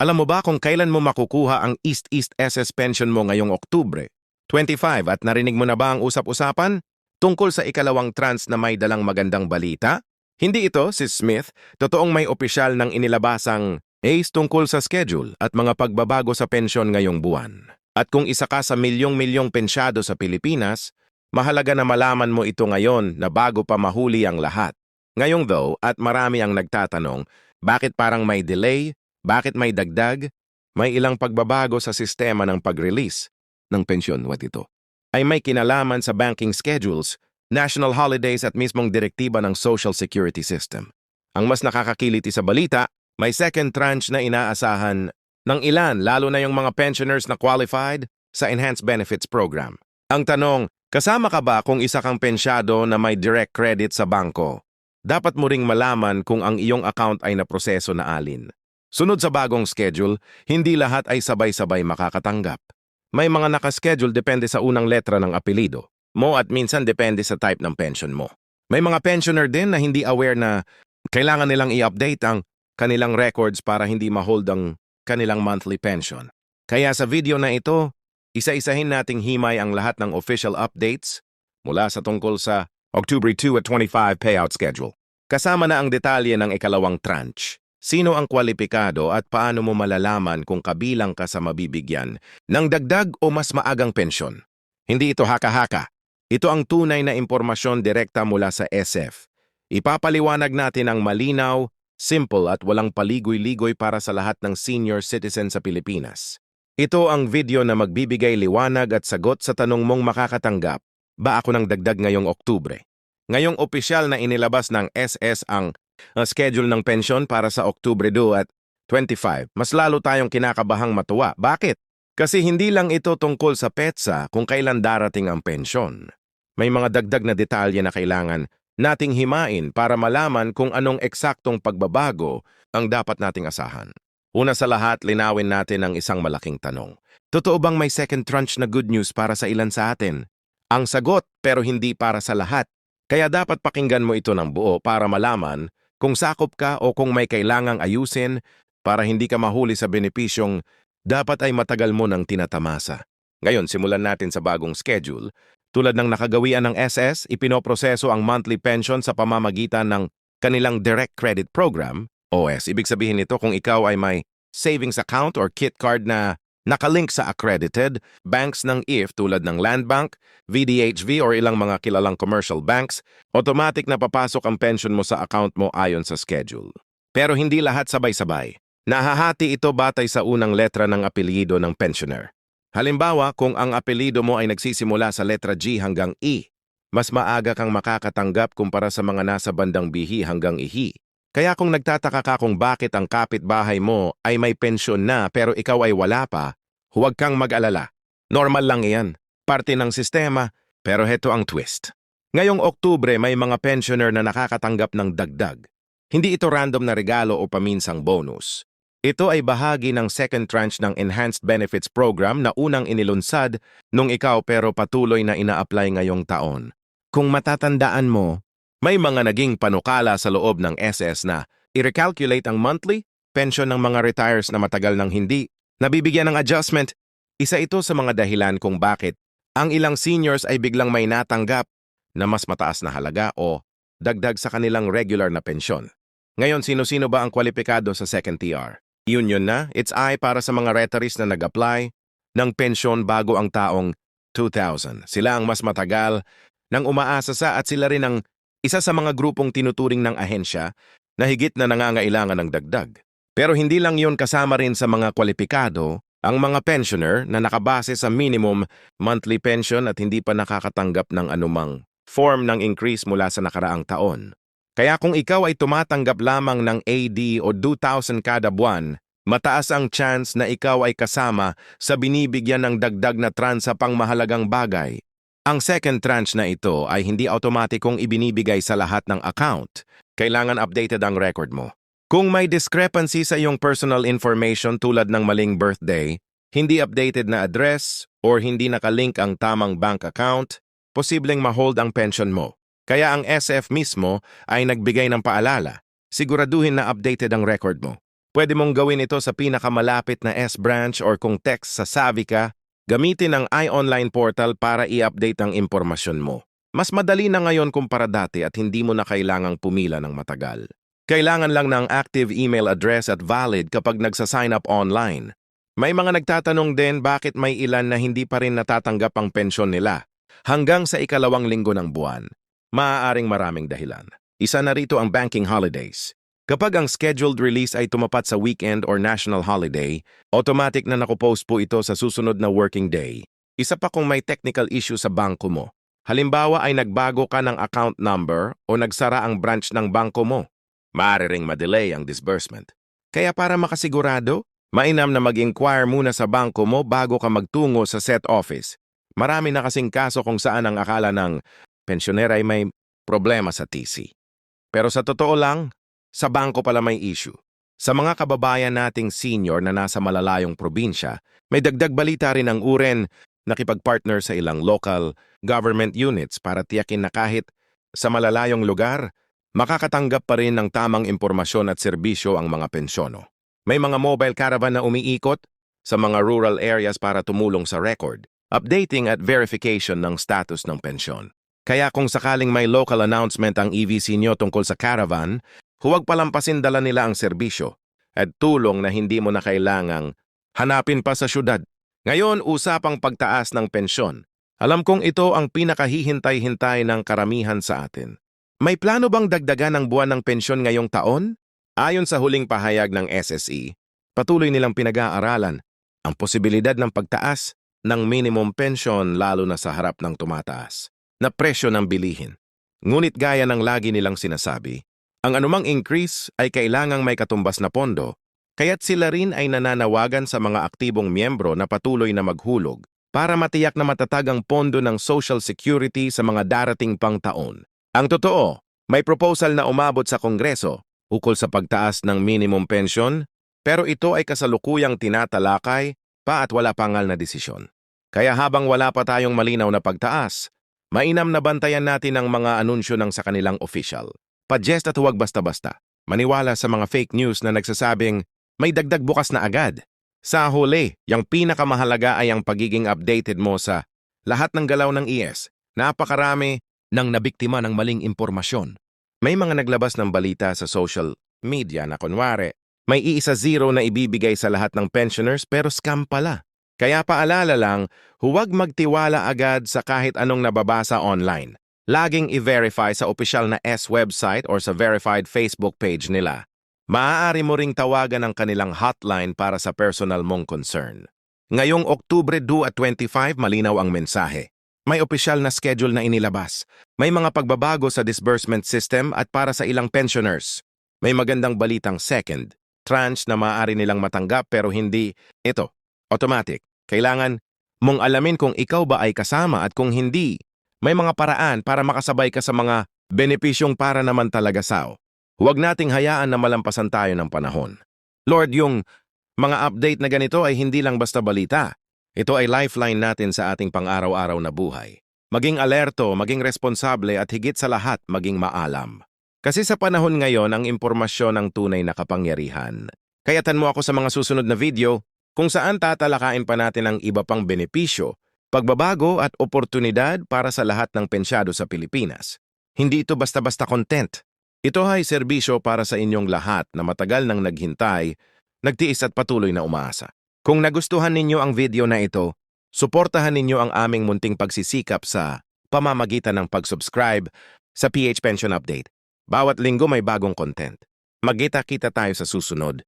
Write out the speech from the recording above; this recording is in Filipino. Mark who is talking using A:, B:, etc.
A: Alam mo ba kung kailan mo makukuha ang East-East SS pension mo ngayong Oktubre 25 at narinig mo na ba ang usap-usapan? Tungkol sa ikalawang trans na may dalang magandang balita? Hindi ito, si Smith, totoong may opisyal ng inilabasang ACE tungkol sa schedule at mga pagbabago sa pensyon ngayong buwan. At kung isa ka sa milyong-milyong pensyado sa Pilipinas, mahalaga na malaman mo ito ngayon na bago pa mahuli ang lahat. Ngayong though, at marami ang nagtatanong, bakit parang may delay? Bakit may dagdag? May ilang pagbabago sa sistema ng pag-release ng pensyon, what ito? Ay may kinalaman sa banking schedules, national holidays at mismong direktiba ng Social Security System. Ang mas nakakakiliti sa balita, may second tranche na inaasahan ng ilan, lalo na yung mga pensioners na qualified sa Enhanced Benefits Program. Ang tanong, kasama ka ba kung isa kang pensyado na may direct credit sa bangko? Dapat mo ring malaman kung ang iyong account ay naproseso na alin. Sunod sa bagong schedule, hindi lahat ay sabay-sabay makakatanggap. May mga nakaschedule depende sa unang letra ng apelido mo at minsan depende sa type ng pension mo. May mga pensioner din na hindi aware na kailangan nilang i-update ang kanilang records para hindi ma-hold ang kanilang monthly pension. Kaya sa video na ito, isa-isahin nating himay ang lahat ng official updates mula sa tungkol sa October 2 at 25 payout schedule. Kasama na ang detalye ng ikalawang tranche. Sino ang kwalipikado at paano mo malalaman kung kabilang ka sa mabibigyan ng dagdag o mas maagang pensyon? Hindi ito haka-haka. Ito ang tunay na impormasyon direkta mula sa SF. Ipapaliwanag natin ang malinaw, simple at walang paligoy-ligoy para sa lahat ng senior citizen sa Pilipinas. Ito ang video na magbibigay liwanag at sagot sa tanong mong makakatanggap, ba ako ng dagdag ngayong Oktubre? Ngayong opisyal na inilabas ng SS ang schedule ng pensyon para sa Oktubre 2 at 25, mas lalo tayong kinakabahang matuwa. Bakit? Kasi hindi lang ito tungkol sa petsa kung kailan darating ang pensyon. May mga dagdag na detalye na kailangan nating himain para malaman kung anong eksaktong pagbabago ang dapat nating asahan. Una sa lahat, linawin natin ang isang malaking tanong. Totoo bang may second tranche na good news para sa ilan sa atin? Ang sagot, pero hindi para sa lahat. Kaya dapat pakinggan mo ito ng buo para malaman kung sakop ka o kung may kailangang ayusin para hindi ka mahuli sa benepisyong dapat ay matagal mo nang tinatamasa. Ngayon, simulan natin sa bagong schedule. Tulad ng nakagawian ng SS, ipinoproseso ang monthly pension sa pamamagitan ng kanilang Direct Credit Program, OS. Ibig sabihin nito kung ikaw ay may savings account or kit card na nakalink sa accredited banks ng IF tulad ng Land Bank, VDHV o ilang mga kilalang commercial banks, automatic na papasok ang pension mo sa account mo ayon sa schedule. Pero hindi lahat sabay-sabay. Nahahati ito batay sa unang letra ng apelyido ng pensioner. Halimbawa, kung ang apelyido mo ay nagsisimula sa letra G hanggang E, mas maaga kang makakatanggap kumpara sa mga nasa bandang BH hanggang IH. Kaya kung nagtataka ka kung bakit ang kapitbahay mo ay may pensyon na pero ikaw ay wala pa, huwag kang mag-alala. Normal lang iyan. Parte ng sistema, pero heto ang twist. Ngayong Oktubre may mga pensioner na nakakatanggap ng dagdag. Hindi ito random na regalo o paminsang bonus. Ito ay bahagi ng second tranche ng Enhanced Benefits Program na unang inilunsad nung ikaw pero patuloy na ina-apply ngayong taon. Kung matatandaan mo, may mga naging panukala sa loob ng SS na i-recalculate ang monthly pension ng mga retires na matagal nang hindi nabibigyan ng adjustment. Isa ito sa mga dahilan kung bakit ang ilang seniors ay biglang may natanggap na mas mataas na halaga o dagdag sa kanilang regular na pensyon. Ngayon, sino-sino ba ang kwalipikado sa second TR? Yun na, it's I para sa mga retirees na nag-apply ng pensyon bago ang taong 2000. Sila ang mas matagal nang umaasa sa at sila rin ang isa sa mga grupong tinuturing ng ahensya na higit na nangangailangan ng dagdag. Pero hindi lang yun, kasama rin sa mga kwalipikado ang mga pensioner na nakabase sa minimum monthly pension at hindi pa nakakatanggap ng anumang form ng increase mula sa nakaraang taon. Kaya kung ikaw ay tumatanggap lamang ng AD o 2,000 kada buwan, mataas ang chance na ikaw ay kasama sa binibigyan ng dagdag na transa pang mahalagang bagay. Ang second tranche na ito ay hindi automatikong ibinibigay sa lahat ng account. Kailangan updated ang record mo. Kung may discrepancy sa iyong personal information tulad ng maling birthday, hindi updated na address, or hindi nakalink ang tamang bank account, posibleng ma-hold ang pension mo. Kaya ang SF mismo ay nagbigay ng paalala. Siguraduhin na updated ang record mo. Pwede mong gawin ito sa pinakamalapit na S-branch or kung text sa Savvy ka, gamitin ang iOnline portal para i-update ang impormasyon mo. Mas madali na ngayon kumpara dati at hindi mo na kailangang pumila ng matagal. Kailangan lang ng active email address at valid kapag nagsa-sign up online. May mga nagtatanong din bakit may ilan na hindi pa rin natatanggap ang pensyon nila hanggang sa ikalawang linggo ng buwan. Maaaring maraming dahilan. Isa na rito ang banking holidays. Kapag ang scheduled release ay tumapat sa weekend or national holiday, automatic na nakupost po ito sa susunod na working day. Isa pa kung may technical issue sa bangko mo. Halimbawa ay nagbago ka ng account number o nagsara ang branch ng bangko mo. Maaari ring madelay ang disbursement. Kaya para makasigurado, mainam na mag-inquire muna sa bangko mo bago ka magtungo sa set office. Marami na kasing kaso kung saan ang akala ng pensyonera ay may problema sa TC. Pero sa totoo lang, sa bangko pala may issue. Sa mga kababayan nating senior na nasa malalayong probinsya, may dagdag balita rin ang UREN nakipag-partner sa ilang local government units para tiyakin na kahit sa malalayong lugar, makakatanggap pa rin ng tamang impormasyon at serbisyo ang mga pensyono. May mga mobile caravan na umiikot sa mga rural areas para tumulong sa record, updating at verification ng status ng pensyon. Kaya kung sakaling may local announcement ang EVC nyo tungkol sa caravan, huwag palampasin dala nila ang serbisyo at tulong na hindi mo na kailangang hanapin pa sa syudad. Ngayon, usapang pagtaas ng pensyon. Alam kong ito ang pinakahihintay-hintay ng karamihan sa atin. May plano bang dagdagan ang buwan ng pensyon ngayong taon? Ayon sa huling pahayag ng SSE, patuloy nilang pinag-aaralan ang posibilidad ng pagtaas ng minimum pension lalo na sa harap ng tumataas na presyo ng bilihin. Ngunit gaya ng lagi nilang sinasabi, ang anumang increase ay kailangang may katumbas na pondo, kaya't sila rin ay nananawagan sa mga aktibong miyembro na patuloy na maghulog para matiyak na matatag ang pondo ng Social Security sa mga darating pang taon. Ang totoo, may proposal na umabot sa Kongreso ukol sa pagtaas ng minimum pension, pero ito ay kasalukuyang tinatalakay pa at wala pangal na desisyon. Kaya habang wala pa tayong malinaw na pagtaas, mainam na bantayan natin ang mga anunsyo ng sa kanilang official. Padyest at huwag basta-basta. Maniwala sa mga fake news na nagsasabing may dagdag bukas na agad. Sa huli, yung pinakamahalaga ay ang pagiging updated mo sa lahat ng galaw ng IS. Napakarami ng nabiktima ng maling impormasyon. May mga naglabas ng balita sa social media na kunwari, may iisa zero na ibibigay sa lahat ng pensioners pero scam pala. Kaya paalala lang, huwag magtiwala agad sa kahit anong nababasa online. Laging i-verify sa opisyal na S website or sa verified Facebook page nila. Maaari mo ring tawagan ang kanilang hotline para sa personal mong concern. Ngayong Oktubre 2 at 25, malinaw ang mensahe. May opisyal na schedule na inilabas. May mga pagbabago sa disbursement system at para sa ilang pensioners. May magandang balitang second, tranche na maaari nilang matanggap pero hindi ito, automatic. Kailangan mong alamin kung ikaw ba ay kasama at kung hindi, may mga paraan para makasabay ka sa mga benepisyong para naman talaga sao. Huwag nating hayaan na malampasan tayo ng panahon. Lord, yung mga update na ganito ay hindi lang basta balita. Ito ay lifeline natin sa ating pang-araw-araw na buhay. Maging alerto, maging responsable at higit sa lahat maging maalam. Kasi sa panahon ngayon ang impormasyon ang tunay na kapangyarihan. Kayatan mo ako sa mga susunod na video kung saan tatalakayin pa natin ang iba pang benepisyo, pagbabago at oportunidad para sa lahat ng pensyado sa Pilipinas. Hindi ito basta-basta content. Ito ay serbisyo para sa inyong lahat na matagal nang naghintay, nagtiis at patuloy na umaasa. Kung nagustuhan ninyo ang video na ito, suportahan ninyo ang aming munting pagsisikap sa pamamagitan ng pag-subscribe sa PH Pension Update. Bawat linggo may bagong content. Magkita-kita tayo sa susunod.